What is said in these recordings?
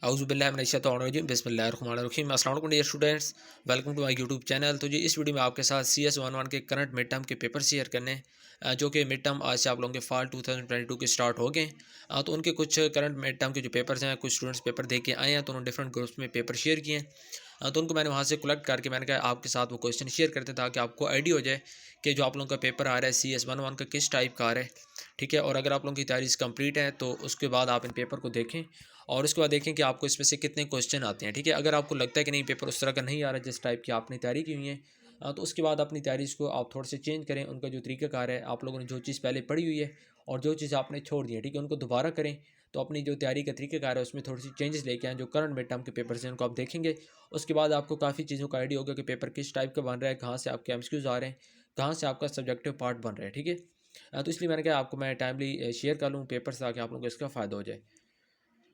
औज़ुबिल्लाहि बिस्मिल्लाहिर्रहमानिर्रहीम। अस्सलाम वालेकुम dear students, welcome to my YouTube channel. तो जी इस वीडियो में आपके साथ CS11 के करंट मिड टर्म के पेपर शेयर करने जो कि मिड टर्म आज से आप लोगों के फाल 2022 के स्टार्ट हो गए। तो उनके कुछ करंट मिड टर्म के जो पेपर्स हैं, कुछ स्टूडेंट्स पेपर दे के आए हैं, तो उन्होंने डिफरेंट ग्रुप्स में पेपर शेयर किए हैं। तो उनको मैंने वहाँ से कलेक्ट करके मैंने कहा आपके साथ वो क्वेश्चन शेयर करते ताकि आपको आइडिया हो जाए कि जो आप लोगों का पेपर आ रहा है CS11 का किस टाइप का आ रहा है। ठीक है, और अगर आप लोगों की तैयारी कंप्लीट है तो उसके बाद आप इन पेपर को देखें और उसके बाद देखें कि आपको इसमें से कितने क्वेश्चन आते हैं। ठीक है, अगर आपको लगता है कि नहीं पेपर उस तरह का नहीं आ रहा जिस टाइप की आपने तैयारी की हुई है, तो उसके बाद अपनी तैयारी को आप थोड़े से चेंज करें। उनका जो तरीकाकार है, आप लोगों ने जो चीज़ पहले पढ़ी हुई है और जो चीज़ आपने छोड़ दी है, ठीक है, उनको दोबारा करें। तो अपनी जो तैयारी का तरीकाकार है उसमें थोड़ी सी चेंजेस लेके आएँ। जो करंट मिड टर्म के पेपर्स हैं उनको आप देखेंगे, उसके बाद आपको काफ़ी चीज़ों का आइडिया होगा कि पेपर किस टाइप का बन रहा है, कहाँ से आपके MCQs आ रहे हैं, कहाँ से आपका सब्जेक्टिव पार्ट बन रहा है। ठीक है, तो इसलिए मैंने कहा आपको मैं टाइमली शेयर कर लूँ पेपर्स ताकि आप लोगों को इसका फ़ायदा हो जाए।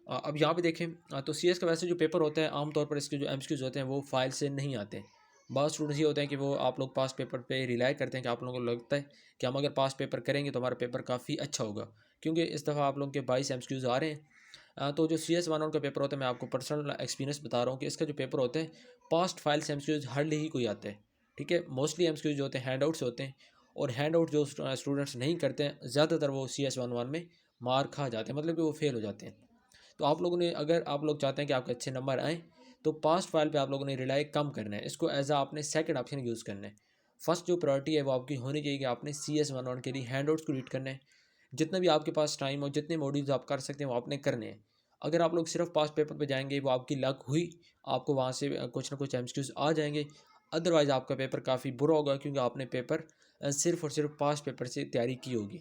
अब यहाँ पे देखें, तो CS का वैसे जो पेपर होता है आमतौर पर इसके जो MCQs होते हैं वो फाइल से नहीं आते हैं। बहुत स्टूडेंट्स ये होते हैं कि वो आप लोग पास पेपर पे रिलाई करते हैं कि आप लोगों को लगता है कि हम अगर पास पेपर करेंगे तो हमारा पेपर काफ़ी अच्छा होगा, क्योंकि इस दफ़ा आप लोगों के 22 MCQs आ रहे हैं। तो जो CS11 का पेपर होता है, मैं आपको पर्सनल एक्सपीरियंस बता रहा हूँ कि इसका जो पेपर होता है पास्ट फाइल से MCQs हार्डली ही कोई आते हैं। ठीक है, मोस्टली MCQs जो होते हैं हैंड आउट्स होते हैं, और हैंड आउट जो स्टूडेंट्स नहीं करते हैं ज़्यादातर वो CS11 में मार खा जाते हैं, मतलब कि वो फेल हो जाते हैं। तो आप लोगों ने, अगर आप लोग चाहते हैं कि आपके अच्छे नंबर आएँ, तो पास्ट फाइल पे आप लोगों ने रिलाई कम करना है। इसको एज आपने सेकंड ऑप्शन यूज़ करना है। फर्स्ट जो प्रायोरिटी है वो आपकी होनी चाहिए कि आपने CS11 के लिए हैंडआउट्स को रीड करना है। जितना भी आपके पास टाइम हो, जितने मॉड्यूल्स आप कर सकते हैं वो आपने करने हैं। अगर आप लोग सिर्फ पास्ट पेपर पे जाएंगे, वो आपकी लक हुई, आपको वहाँ से कुछ ना कुछ MCQs आ जाएंगे। अदरवाइज़ आपका पेपर काफ़ी बुरा होगा, क्योंकि आपने पेपर सिर्फ और सिर्फ पास्ट पेपर से तैयारी की होगी।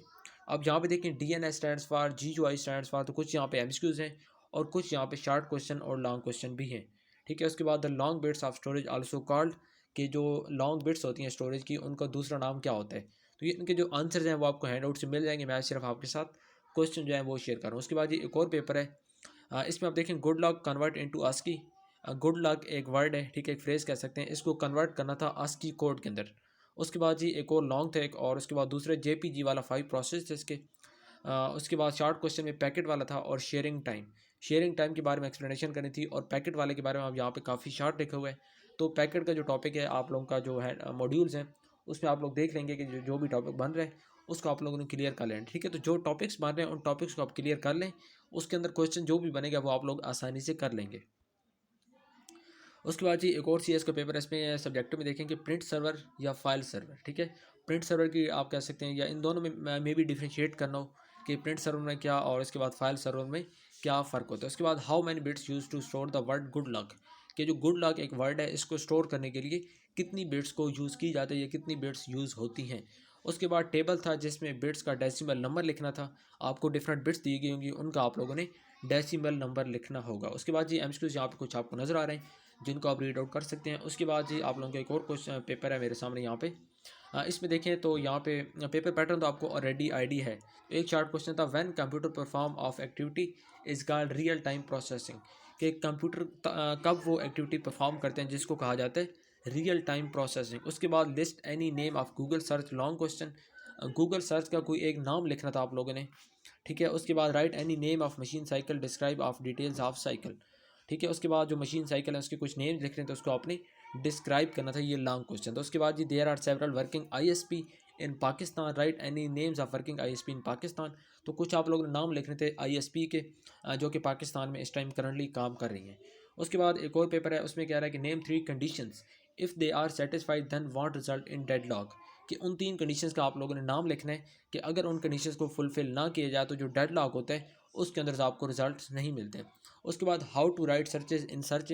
अब यहाँ पे देखें, DNS stands for, GUI stands for, तो कुछ यहाँ पे MCQs हैं और कुछ यहाँ पे शॉर्ट क्वेश्चन और लॉन्ग क्वेश्चन भी हैं। ठीक है, उसके बाद the long bits of storage also called, कि जो लॉन्ग बिट्स होती हैं स्टोरेज की, उनका दूसरा नाम क्या होता है। तो ये इनके जो आंसर्स हैं वो आपको हैंड आउट से मिल जाएंगे। मैं सिर्फ आपके साथ क्वेश्चन जो है वो शेयर कर रहा हूँ। उसके बाद ये एक और पेपर है, इसमें आप देखें good luck convert into ASCII. Good luck एक वर्ड है, ठीक है, एक फ्रेज कह सकते हैं, इसको कन्वर्ट करना था आस्की कोड के अंदर। उसके बाद जी एक और लॉन्ग था एक, और उसके बाद दूसरे JPG वाला 5 प्रोसेस थे इसके। उसके बाद शॉर्ट क्वेश्चन में पैकेट वाला था और शेयरिंग टाइम के बारे में एक्सप्लेनेशन करनी थी, और पैकेट वाले के बारे में आप यहाँ पे काफ़ी शॉर्ट लिखा हुआ है। तो पैकेट का जो टॉपिक है, आप लोगों का जो है मॉड्यूल्स हैं, उसमें आप लोग देख लेंगे कि जो भी टॉपिक बन रहे हैं उसको आप लोगों ने क्लियर कर लें। ठीक है, तो जो टॉपिक्स बन रहे हैं उन टॉपिक्स को आप क्लियर कर लें, उसके अंदर क्वेश्चन जो भी बनेगा वो आप लोग आसानी से कर लेंगे। उसके बाद जी एक और CS का पेपर है, इसमें सब्जेक्ट में देखें कि प्रिंट सर्वर या फाइल सर्वर। ठीक है, प्रिंट सर्वर की आप कह सकते हैं, या इन दोनों में भी डिफ्रेंशिएट करना हो कि प्रिंट सर्वर में क्या और इसके बाद फाइल सर्वर में क्या फ़र्क होता है। उसके बाद how many bits use to store the word good luck, कि जो गुड लक एक वर्ड है, इसको स्टोर करने के लिए कितनी बिट्स को यूज़ की जाती है या कितनी बिट्स यूज़ होती हैं। उसके बाद टेबल था जिसमें बिट्स का डेसिमल नंबर लिखना था। आपको डिफरेंट बिट्स दी गई होंगी, उनका आप लोगों ने डेसिमल नंबर लिखना होगा। उसके बाद जी MCQs यहाँ पे कुछ आपको नज़र आ रहे हैं जिनको आप रीड आउट कर सकते हैं। उसके बाद जी आप लोगों का एक और क्वेश्चन पेपर है मेरे सामने यहाँ पे। इसमें देखें तो यहाँ पे पेपर पैटर्न तो आपको ऑलरेडी आईडी है। तो एक शॉर्ट क्वेश्चन था, when computer perform of activity is called real time processing, कि कंप्यूटर कब वो एक्टिविटी परफॉर्म करते हैं जिसको कहा जाता है रियल टाइम प्रोसेसिंग। उसके बाद list any name of Google search, long question, Google search का कोई एक नाम लिखना था आप लोगों ने। ठीक है, उसके बाद right any name of machine cycle, describe of details of cycle. ठीक है, उसके बाद जो मशीन साइकिल है उसके कुछ नेम लिख रहे हैं, तो उसको आपने डिस्क्राइब करना था, ये लॉन्ग क्वेश्चन। तो उसके बाद जी there are several working ISP in Pakistan, right any names of working ISP in Pakistan. तो कुछ आप लोग नाम लिखने थे ISP के जो कि पाकिस्तान में इस टाइम करंटली काम कर रही हैं। उसके बाद एक और पेपर है, उसमें कह रहा है कि name 3 conditions if they are satisfied then want result in deadlock, कि उन 3 कंडीशंस का आप लोगों ने नाम लिखना है कि अगर उन कंडीशंस को फुलफिल ना किया जाए तो जो डेडलॉक होता है उसके अंदर से आपको रिजल्ट नहीं मिलते। उसके बाद how to write searches in search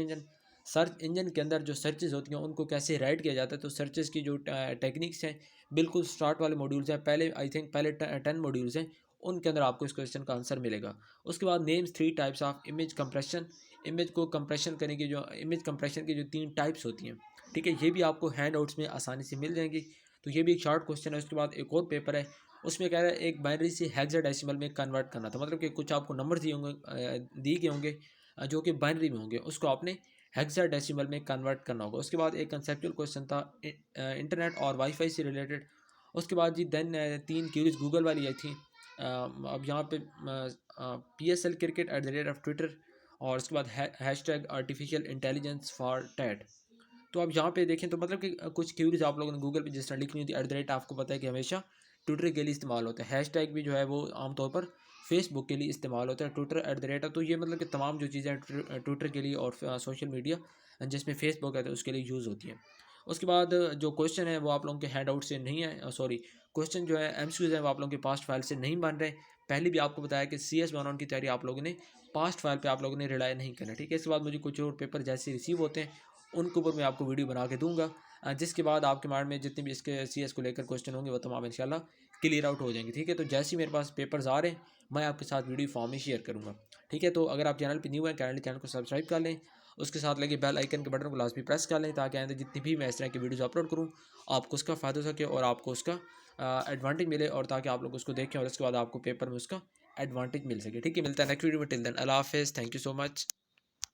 engine के अंदर जो सर्चेज होती हैं उनको कैसे राइट किया जाता है। तो सर्चेज की जो टेक्निक्स हैं, बिल्कुल स्टार्ट वाले मॉड्यूल्स हैं, पहले आई थिंक पहले 10 मॉड्यूल्स हैं, उनके अंदर आपको इस क्वेश्चन का आंसर मिलेगा। उसके बाद names 3 types of image compression, image को कंप्रेशन करने की जो इमेज कंप्रेशन की जो 3 टाइप्स होती हैं। ठीक है, ये भी आपको हैंड आउट्स में आसानी से मिल जाएंगी। तो ये भी एक शॉर्ट क्वेश्चन है। उसके बाद एक और पेपर है, उसमें कह रहा है एक बाइनरी से हेक्साडेसिमल में कन्वर्ट करना था, मतलब कि कुछ आपको नंबर दिए होंगे, दिए गए होंगे जो कि बाइनरी में होंगे, उसको आपने हेक्साडेसिमल में कन्वर्ट करना होगा। उसके बाद एक कंसेप्चुअल क्वेश्चन था इंटरनेट और वाईफाई से रिलेटेड। उसके बाद जी देन 3 क्यूरीज गूगल वाली आई थी। अब यहाँ पे PSL क्रिकेट @ट्विटर, और उसके बाद hashtag artificial intelligence for tat. तो आप यहाँ पे देखें तो मतलब कि कुछ क्यूरीज आप लोगों ने गूगल पे जिस तरह लिखनी होती है, @ आपको पता है कि हमेशा ट्विटर के लिए इस्तेमाल होता है। हैशटैग भी जो है वो आमतौर पर फेसबुक के लिए इस्तेमाल होता है, ट्विटर @ तो ये मतलब कि तमाम जो चीज़ें ट्विटर के लिए और सोशल मीडिया जिसमें फेसबुक है तो उसके लिए यूज़ होती हैं। उसके बाद जो क्वेश्चन है वो आप लोगों के हैंड आउट से नहीं है, सॉरी, क्वेश्चन जो है एमसीक्यूज है वो आप लोगों के पास्ट फाइल से नहीं बन रहे। पहले भी आपको बताया कि CS11 की तैयारी आप लोगों ने पास्ट फाइल पे आप लोगों ने रिलाय नहीं करना, ठीक है। इसके बाद मुझे कुछ और पेपर जैसे रिसीव होते हैं उनके ऊपर मैं आपको वीडियो बना के दूंगा, जिसके बाद आपके माइंड में जितने भी इसके CS को लेकर क्वेश्चन होंगे वो तमाम इंशाल्लाह क्लियर आउट हो जाएंगे, ठीक है। तो जैसे ही मेरे पास पेपर्स आ रहे हैं मैं आपके साथ वीडियो फॉर्म में शेयर करूँगा, ठीक है। तो अगर आप चैनल पर न्यू हैं काइंडली चैनल को सब्सक्राइब कर लें, उसके साथ लगे बेल आइकन के बटन को लाजमी प्रेस कर लें ताकि आइंदा जितनी भी मैं इस तरह की वीडियोज़ अपलोड करूँ आपको उसका फ़ायदा हो सके और आपको उसका एडवांटेज मिले, और ताकि आप लोग उसको देखें और उसके बाद आपको पेपर में उसका एडवांटेज मिल सके, ठीक है। मिलता है नेक्स्ट वीडियो में, टिल देन अल्लाह हाफिज़, थैंक यू सो मच।